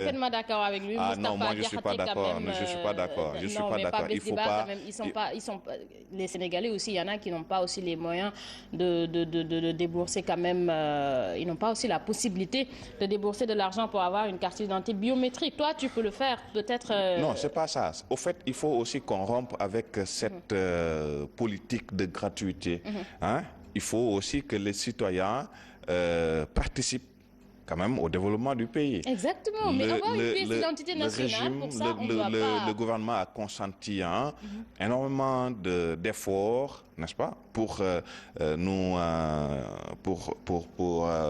Parfaitement d'accord avec lui. Ah non, moi Moustapha je suis pas Diakhaté quand d'accord. même. Je suis pas d'accord. Je suis Non, pas mais pas d'accord. Il faut Besdéba quand pas. même. Les Sénégalais aussi, il y en a qui n'ont pas aussi les moyens de débourser quand même. Ils n'ont pas aussi la possibilité de débourser de l'argent pour avoir une carte d'identité biométrique. Toi, tu peux le faire, peut-être. Non, c'est pas ça. Au fait, il faut aussi qu'on rompe avec cette politique de gratuité. Hein? Il faut aussi que les citoyens participent quand même au développement du pays. Exactement, mais avoir une pièce d'identité Le nationale, régime, pour ça, on ne doit le pas. gouvernement a consenti énormément d'efforts, n'est-ce pas, pour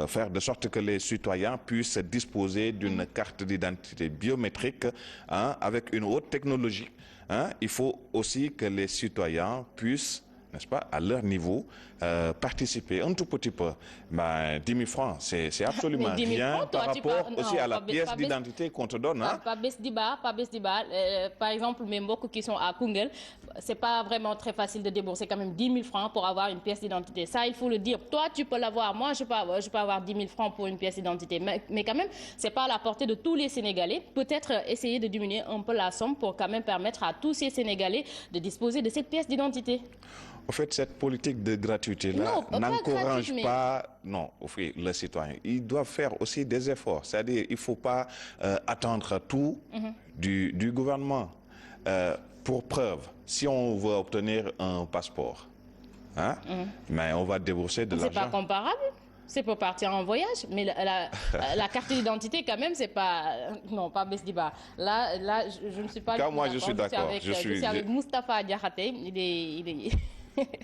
faire de sorte que les citoyens puissent disposer d'une carte d'identité biométrique avec une haute technologie. Il faut aussi que les citoyens puissent, n'est-ce pas, à leur niveau, participer un tout petit peu. Ben, 10 000 francs, c'est Mais absolument 10 000 rien francs, par toi, tu parles. rapport aussi Non, à la pièce d'identité qu'on te donne. Hein? Pas Besdiba, pas Besdiba. Par exemple, mes mbok qui sont à Kungel, c'est pas vraiment très facile de débourser quand même 10 000 francs pour avoir une pièce d'identité. Ça, il faut le dire. Toi, tu peux l'avoir. Moi, je peux avoir 10 000 francs pour une pièce d'identité. Mais quand même, c'est pas à la portée de tous les Sénégalais. Peut-être essayer de diminuer un peu la somme pour quand même permettre à tous ces Sénégalais de disposer de cette pièce d'identité. En fait, cette politique de gratuité-là n'encourage pas, non, le citoyen. Il doit faire aussi des efforts. C'est-à-dire, il ne faut pas attendre tout du gouvernement. Pour preuve, si on veut obtenir un passeport, mais on va débourser de l'argent. C'est pas comparable. C'est pour partir en voyage, mais la carte d'identité, quand même, c'est pas. Non, pas Besdiba. Là, je ne suis pas. Car moi, je suis d'accord. Je suis avec Moustapha Diakhaté. Il est.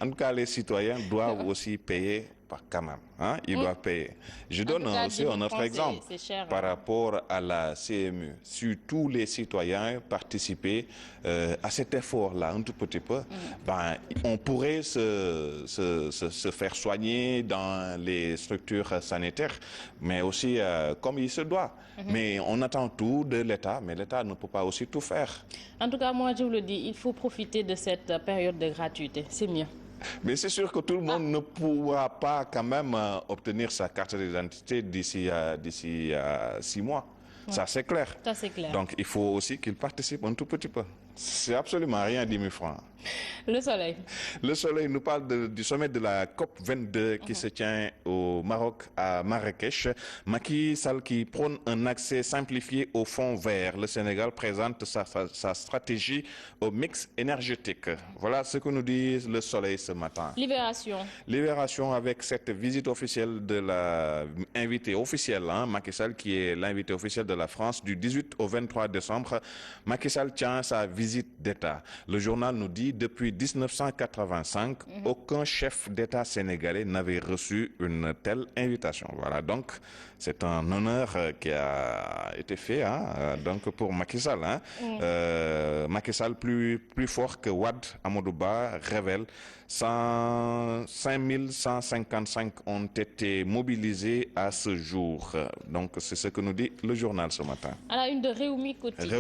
En tout cas, les citoyens doivent aussi payer quand même. Hein? Ils doivent payer. Je donne aussi un autre exemple cher, par rapport à la CMU. Si tous les citoyens participaient à cet effort-là un tout petit peu, ben, on pourrait se faire soigner dans les structures sanitaires, mais aussi comme il se doit. Mais on attend tout de l'État, mais l'État ne peut pas aussi tout faire. En tout cas, moi, je vous le dis, il faut profiter de cette période de gratuité. C'est mieux. Mais c'est sûr que tout le monde ne pourra pas quand même obtenir sa carte d'identité d'ici 6 mois. Ouais. Ça, c'est clair. Ça, c'est clair. Donc, il faut aussi qu'il participe un tout petit peu. C'est absolument rien, 10 000 francs. Le soleil. Le soleil nous parle du sommet de la COP 22 qui se tient au Maroc, à Marrakech. Macky Sall qui prône un accès simplifié au fonds vert. Le Sénégal présente sa stratégie au mix énergétique. Voilà ce que nous dit le soleil ce matin. Libération. Libération avec cette visite officielle de l'invité officiel, Macky Sall qui est l'invité officiel de la France du 18 au 23 décembre. Macky Sall tient sa visite d'État. Le journal nous dit depuis 1985, aucun chef d'État sénégalais n'avait reçu une telle invitation. Voilà, donc c'est un honneur qui a été fait donc pour Macky Sall. Macky Sall plus fort que Wade Amadouba révèle 5 155 ont été mobilisés à ce jour. Donc c'est ce que nous dit le journal ce matin. À la une de Réumi Quotidien.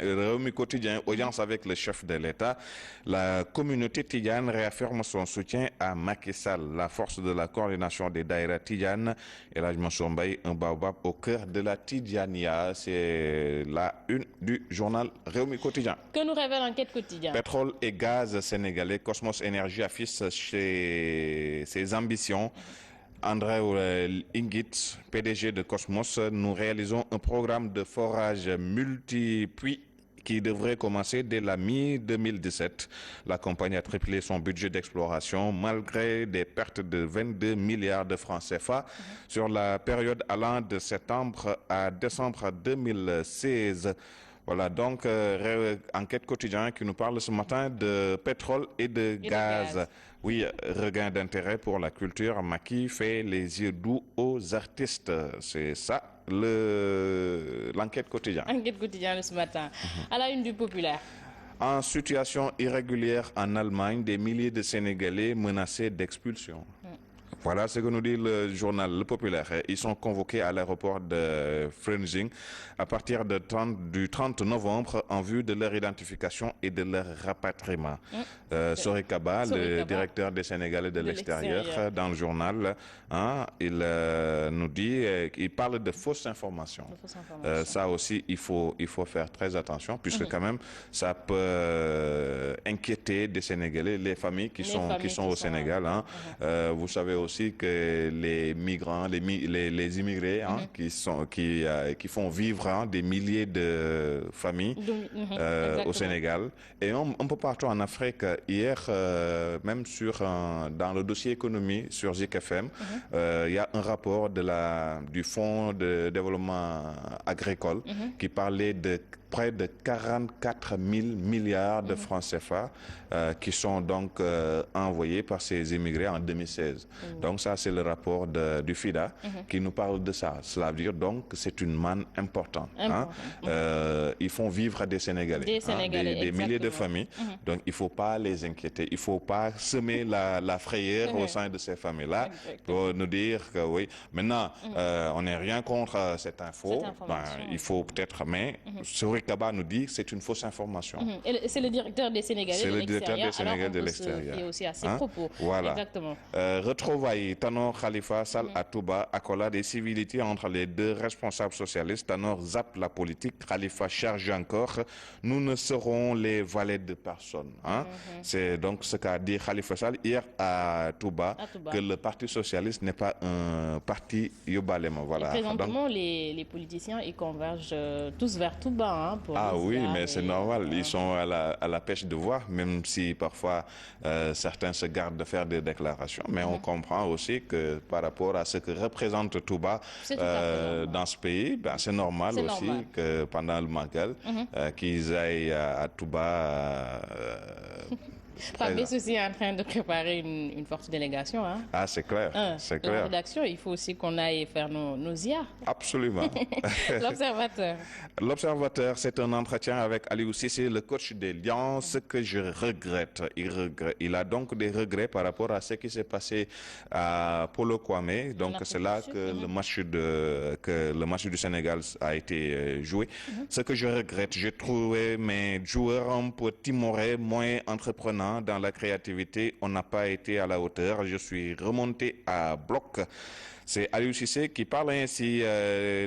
Réumi Quotidien, audience avec le chef de l'État. La communauté tidjane réaffirme son soutien à Macky Sall, la force de la coordination des Daïra Tidjane et la Mbaye, un baobab au cœur de la Tidjania. C'est la une du journal Réumi Quotidien. Que nous révèle Enquête Quotidien? Pétrole et gaz sénégalais, Cosmos Énergie affiche ses ambitions. André Ingit, PDG de Cosmos, nous réalisons un programme de forage multi-puits qui devrait commencer dès la mi-2017. La compagnie a triplé son budget d'exploration malgré des pertes de 22 milliards de francs CFA sur la période allant de septembre à décembre 2016. Voilà, donc, Enquête Quotidien qui nous parle ce matin de pétrole et de gaz. Oui, regain d'intérêt pour la culture. Macky fait les yeux doux aux artistes. C'est ça, l'Enquête Quotidien. Enquête Quotidien ce matin. À la une du Populaire. En situation irrégulière en Allemagne, des milliers de Sénégalais menacés d'expulsion. Voilà ce que nous dit le journal Le Populaire. Ils sont convoqués à l'aéroport de Freunzing à partir du 30 novembre en vue de leur identification et de leur rapatriement. Sori Kaba, le directeur des Sénégalais de l'extérieur, dans le journal, hein, il nous dit, il parle de fausses informations. Ça aussi, il faut faire très attention, puisque quand même, ça peut inquiéter des Sénégalais, les familles qui sont au Sénégal. Hein. Vous savez aussi que les migrants, les immigrés, hein, qui font vivre, hein, des milliers de familles au Sénégal et un peu partout en Afrique. Hier, même dans le dossier économie sur Zik FM, il y a un rapport du Fonds de développement agricole qui parlait de près de 44 000 milliards de francs CFA qui sont donc envoyés par ces immigrés en 2016. Donc ça, c'est le rapport du FIDA qui nous parle de ça. Cela veut dire donc que c'est une manne importante. Hein? Ils font vivre des Sénégalais, des milliers de familles. Donc il ne faut pas les inquiéter. Il ne faut pas semer la frayeur au sein de ces familles-là pour nous dire que oui. Maintenant, on n'est rien contre cette info. Il faut peut-être, mais Sori Kaba nous dit que c'est une fausse information. Et c'est le directeur des Sénégalais de l'extérieur. C'est le directeur des Sénégalais de l'extérieur. Et aussi à ses propos. Voilà. Exactement. Retrouvailles Tanor Khalifa Sall à Touba, accolade des civilités entre les deux responsables socialistes. Tanor zappe la politique. Khalifa charge encore. Nous ne serons les valets de personne. Hein? C'est donc ce qu'a dit Khalifa Sall hier à Touba, que le Parti socialiste n'est pas un parti yobalema. Voilà. Et présentement, les politiciens, ils convergent tous vers Touba. Hein, oui, mais c'est normal. Ils sont à la pêche de voix, même si parfois certains se gardent de faire des déclarations. Mais on comprend aussi que par rapport à ce que représente Touba dans ce pays, c'est normal aussi que pendant le Magal, qu'ils aillent à Touba. Fabrice aussi est en train de préparer une forte délégation. Hein. Ah, c'est clair. C'est clair. La rédaction, il faut aussi qu'on aille faire nos IA. Absolument. L'Observateur. L'Observateur, c'est un entretien avec Aliou Cissé, le coach des Lions. Ce que je regrette, il a donc des regrets par rapport à ce qui s'est passé à Polo Kwame. Donc c'est là que le match du Sénégal a été joué. Ce que je regrette, j'ai trouvé mes joueurs un peu timorés, moins entreprenants dans la créativité. On n'a pas été à la hauteur. Je suis remonté à bloc. C'est Aliou Cissé qui parle ainsi.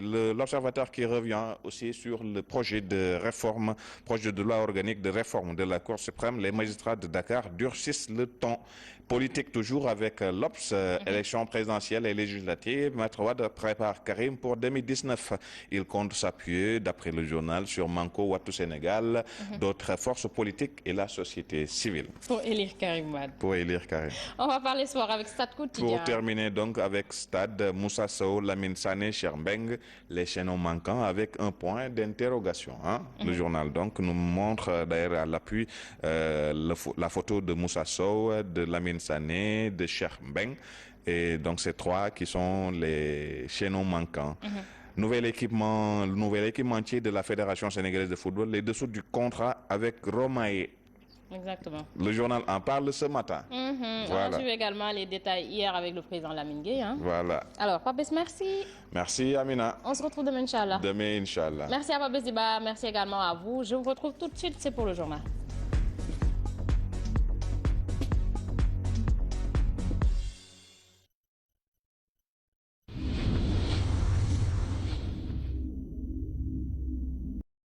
L'Observateur qui revient aussi sur le projet de réforme, projet de loi organique de réforme de la Cour suprême. Les magistrats de Dakar durcissent le ton politique toujours avec l'Obs, élection présidentielle et législative. Maître Wade prépare Karim pour 2019. Il compte s'appuyer, d'après le journal, sur Manko Wattu Sénégal, d'autres forces politiques et la société civile. Pour élire Karim Wade. Pour élire Karim. On va parler sport avec Stade Quotidien. Pour terminer donc avec Stade, Moussa Sow, Lamine Sané, Cherbeng, les chaînons manquants avec un point d'interrogation. Hein? Le journal donc nous montre d'ailleurs à l'appui la photo de Moussa Sow, de Lamine Sané, de Cherbeng, et donc ces trois qui sont les chaînons manquants. Nouvel équipementier de la Fédération sénégalaise de football, les dessous du contrat avec Romae. Exactement. Le journal en parle ce matin. Voilà. On a suivi également les détails hier avec le président Lamine Gueye. Hein. Voilà. Alors, Papes, merci. Merci, Amina. On se retrouve demain, Inch'Allah. Demain, Inch'Allah. Merci à Papes Diba. Merci également à vous. Je vous retrouve tout de suite. C'est pour le journal.